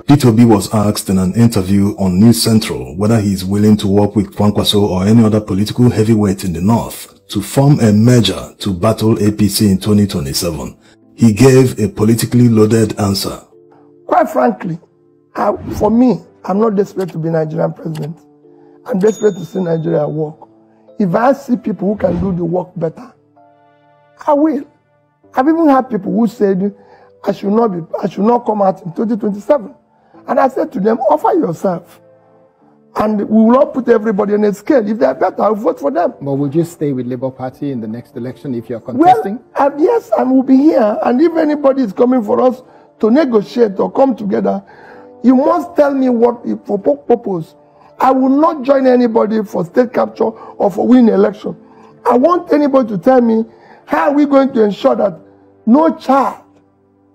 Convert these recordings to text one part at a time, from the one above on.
Peter Obi was asked in an interview on News Central whether he is willing to work with Kwankwaso or any other political heavyweight in the north to form a merger to battle APC in 2027. He gave a politically loaded answer. Quite frankly, for me, I'm not desperate to be Nigerian president. I'm desperate to see Nigeria work. If I see people who can do the work better, I will. I've even had people who said I should not come out in 2027. And I said to them, offer yourself. And we will not put everybody on a scale. If they're better, I'll vote for them. But would you stay with Labour Party in the next election if you're contesting? Well, yes, I will be here. And if anybody is coming for us to negotiate or come together, you must tell me what for purpose. I will not join anybody for state capture or for winning election. I want anybody to tell me how are we going to ensure that no child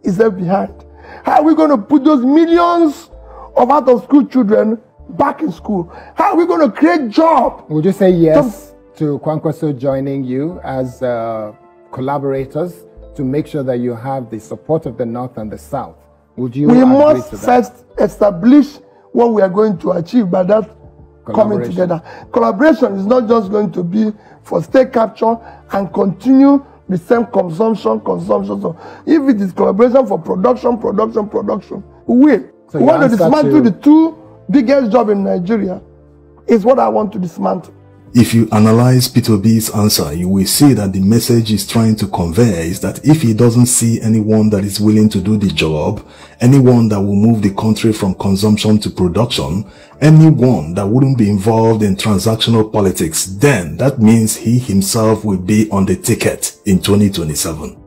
is left behind. How are we going to put those millions of out-of-school children back in school? How are we going to create jobs? Would you say yes to Kwankwaso joining you as collaborators to make sure that you have the support of the North and the South? Would you agree to that? We must first establish what we are going to achieve by that coming together. Collaboration is not just going to be for state capture and continue the same consumption. So if it is collaboration for production, we will. So we want to dismantle the two biggest jobs in Nigeria is what I want to dismantle. If you analyze Peter Obi's answer, you will see that the message he's trying to convey is that if he doesn't see anyone that is willing to do the job, anyone that will move the country from consumption to production, anyone that wouldn't be involved in transactional politics, then that means he himself will be on the ticket in 2027.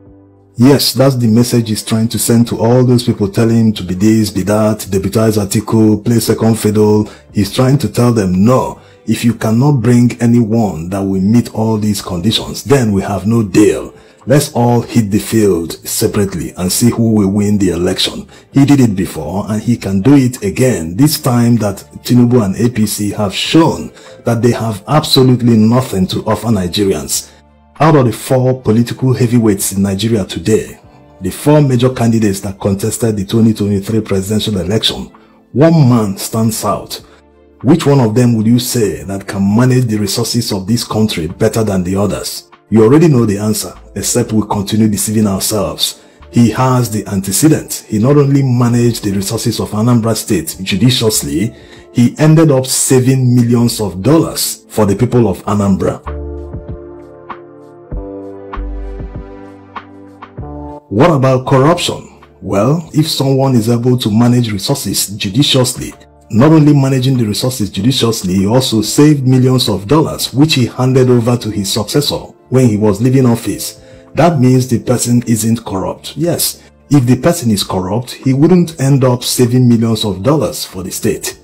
Yes, that's the message he's trying to send to all those people telling him to be this, be that, deputize Atiku, play second fiddle. He's trying to tell them, no. If you cannot bring anyone that will meet all these conditions, then we have no deal. Let's all hit the field separately and see who will win the election. He did it before and he can do it again. This time that Tinubu and APC have shown that they have absolutely nothing to offer Nigerians. Out of the 4 political heavyweights in Nigeria today, the 4 major candidates that contested the 2023 presidential election, one man stands out. Which one of them would you say that can manage the resources of this country better than the others? You already know the answer, except we continue deceiving ourselves. He has the antecedent. He not only managed the resources of Anambra State judiciously, he ended up saving millions of dollars for the people of Anambra. What about corruption? Well, if someone is able to manage resources judiciously, not only managing the resources judiciously, he also saved millions of dollars, which he handed over to his successor when he was leaving office. That means the person isn't corrupt. Yes, if the person is corrupt, he wouldn't end up saving millions of dollars for the state.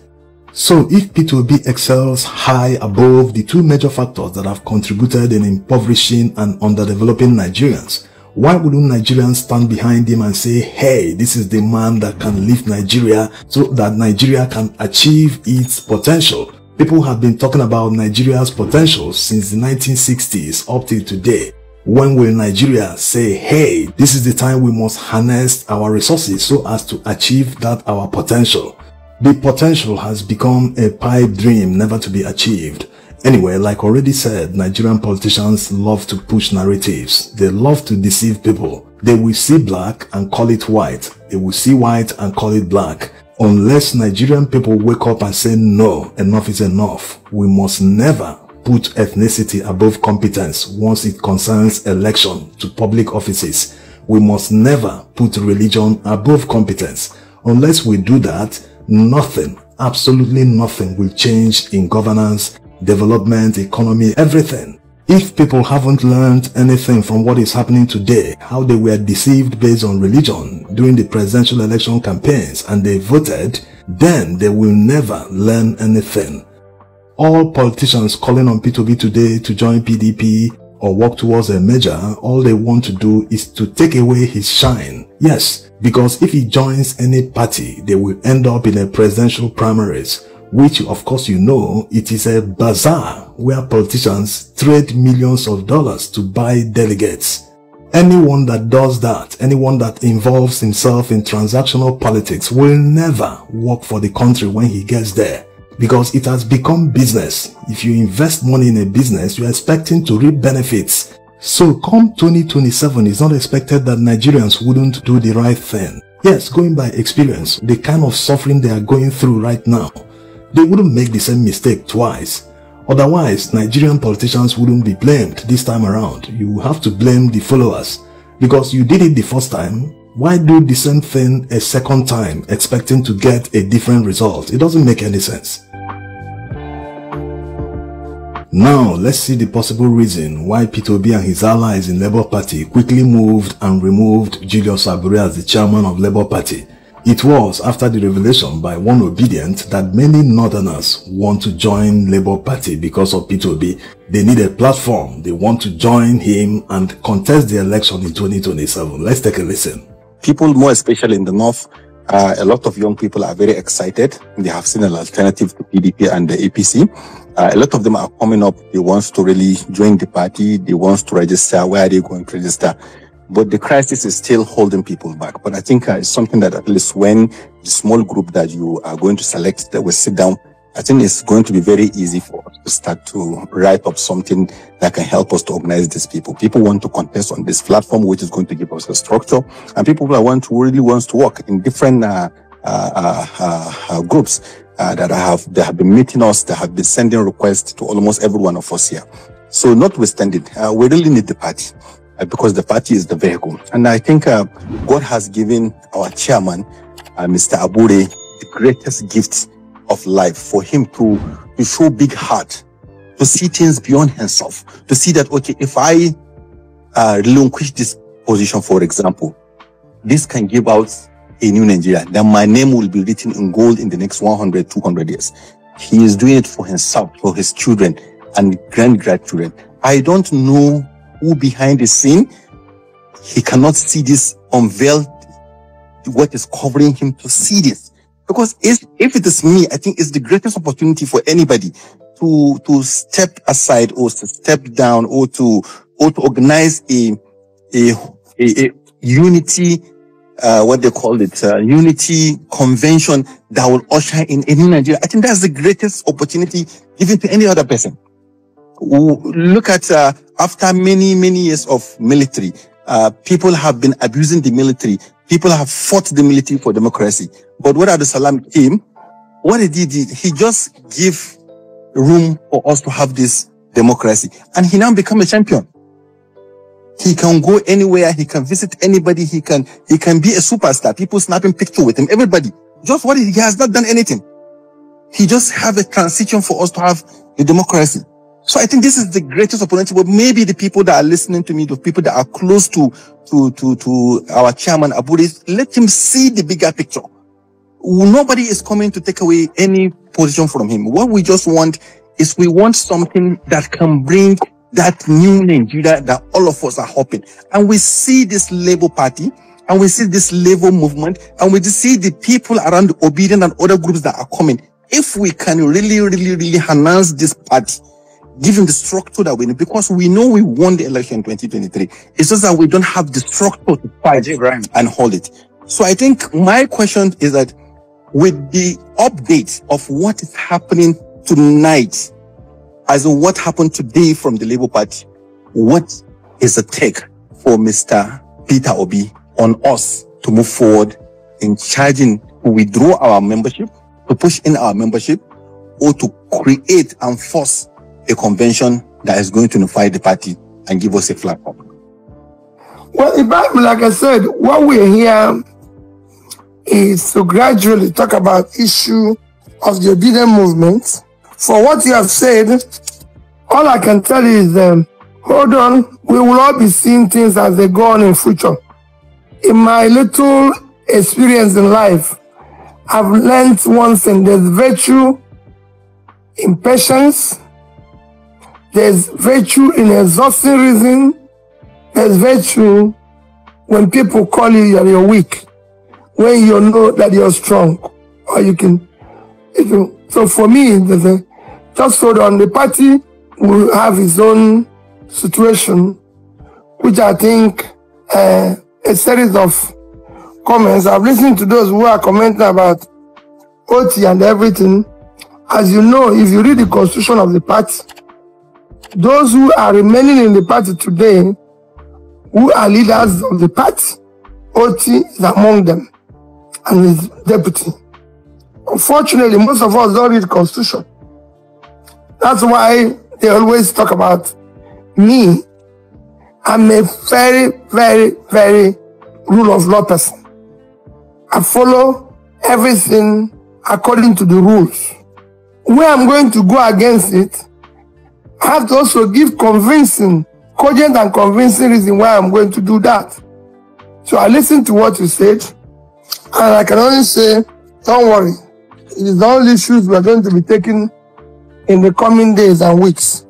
So if Peter Obi excels high above the 2 major factors that have contributed in impoverishing and underdeveloping Nigerians, why wouldn't Nigerians stand behind him and say, hey, this is the man that can lift Nigeria so that Nigeria can achieve its potential? People have been talking about Nigeria's potential since the 1960s up till today. When will Nigeria say, hey, this is the time we must harness our resources so as to achieve that our potential? The potential has become a pipe dream never to be achieved. Anyway, like already said, Nigerian politicians love to push narratives. They love to deceive people. They will see black and call it white. They will see white and call it black. Unless Nigerian people wake up and say, no, enough is enough. We must never put ethnicity above competence once it concerns election to public offices. We must never put religion above competence. Unless we do that, nothing, absolutely nothing will change in governance, development, economy, everything. If people haven't learned anything from what is happening today, how they were deceived based on religion during the presidential election campaigns and they voted, then they will never learn anything. All politicians calling on Peter Obi today to join PDP or work towards a merger, all they want to do is to take away his shine. Yes, because if he joins any party, they will end up in a presidential primaries, which of course you know, it is a bazaar where politicians trade millions of dollars to buy delegates. Anyone that does that, anyone that involves himself in transactional politics will never work for the country when he gets there, because it has become business. If you invest money in a business, you're expecting to reap benefits. So come 2027, it's not expected that Nigerians wouldn't do the right thing. Yes, going by experience, the kind of suffering they are going through right now, they wouldn't make the same mistake twice. Otherwise, Nigerian politicians wouldn't be blamed this time around. You have to blame the followers. Because you did it the first time, why do the same thing a second time, expecting to get a different result? It doesn't make any sense. Now, let's see the possible reason why Peter Obi and his allies in Labour Party quickly moved and removed Julius Abure as the chairman of Labour Party. It was after the revelation by one Obidient that many Northerners want to join Labour Party because of Peter Obi. They need a platform. They want to join him and contest the election in 2027. Let's take a listen. People, more especially in the North, a lot of young people are very excited. They have seen an alternative to PDP and the APC. A lot of them are coming up. They want to really join the party. They want to register. Where are they going to register? But the crisis is still holding people back. But I think it's something that at least when the small group that you are going to select that will sit down, I think it's going to be very easy for us to start to write up something that can help us to organize these people. People want to contest on this platform, which is going to give us a structure. And people that really wants to work in different groups that have been meeting us, that have been sending requests to almost every one of us here. So notwithstanding, we really need the party. Because the party is the vehicle. And I think God has given our chairman, Mr. Abure, the greatest gift of life for him to show big heart, to see things beyond himself, to see that, okay, if I relinquish this position, for example, this can give out a new Nigeria, then my name will be written in gold in the next 100, 200 years. He is doing it for himself, for his children and grandchildren. I don't know who behind the scene. He cannot see this unveiled, what is covering him to see this. Because if it is me, I think it's the greatest opportunity for anybody to step aside or to step down or to organize a unity, what they call it, unity convention that will usher in a new Nigeria. I think that's the greatest opportunity given to any other person. Look at, after many years of military, people have been abusing the military. People have fought the military for democracy. But when Abdulsalam came, what he did, he just gave room for us to have this democracy. And he now become a champion. He can go anywhere. He can visit anybody. He can be a superstar. People snapping picture with him. Everybody. Just what he has not done anything. He just have a transition for us to have a democracy. So I think this is the greatest opportunity, but maybe the people that are listening to me, the people that are close to our chairman, Abure, let him see the bigger picture. Nobody is coming to take away any position from him. What we just want is we want something that can bring that new Nigeria that all of us are hoping. And we see this Labour Party, and we see this Labour movement, and we see the people around the Obidient and other groups that are coming. If we can really enhance this party, give him the structure that we need, because we know we won the election in 2023. It's just that we don't have the structure to fight and hold it. So I think my question is that with the update of what is happening tonight, as in what happened today from the Labour Party, what is the take for Mr. Peter Obi on us to move forward in charging to withdraw our membership, to push in our membership, or to create and force a convention that is going to unify the party and give us a platform? Well, Ibrahim, like I said, what we're here is to gradually talk about issue of the Obidient movement. For what you have said, all I can tell you is, hold on, we will all be seeing things as they go on in future. In my little experience in life, I've learned one thing: there's virtue in patience, there's virtue in exhausting reason, there's virtue when people call you you're weak, when you know that you're strong, or you can. So for me, just hold on. The party will have its own situation, which I think a series of comments. I've listened to those who are commenting about OT and everything. As you know, if you read the constitution of the party, those who are remaining in the party today, who are leaders of the party, OT is among them and his deputy. Unfortunately, most of us don't read the constitution. That's why they always talk about me. I'm a very, very, very rule of law person. I follow everything according to the rules. Where I'm going to go against it, I have to also give convincing, cogent and convincing reason why I'm going to do that. So I listened to what you said, and I can only say, don't worry. It is the only issues we are going to be taking in the coming days and weeks.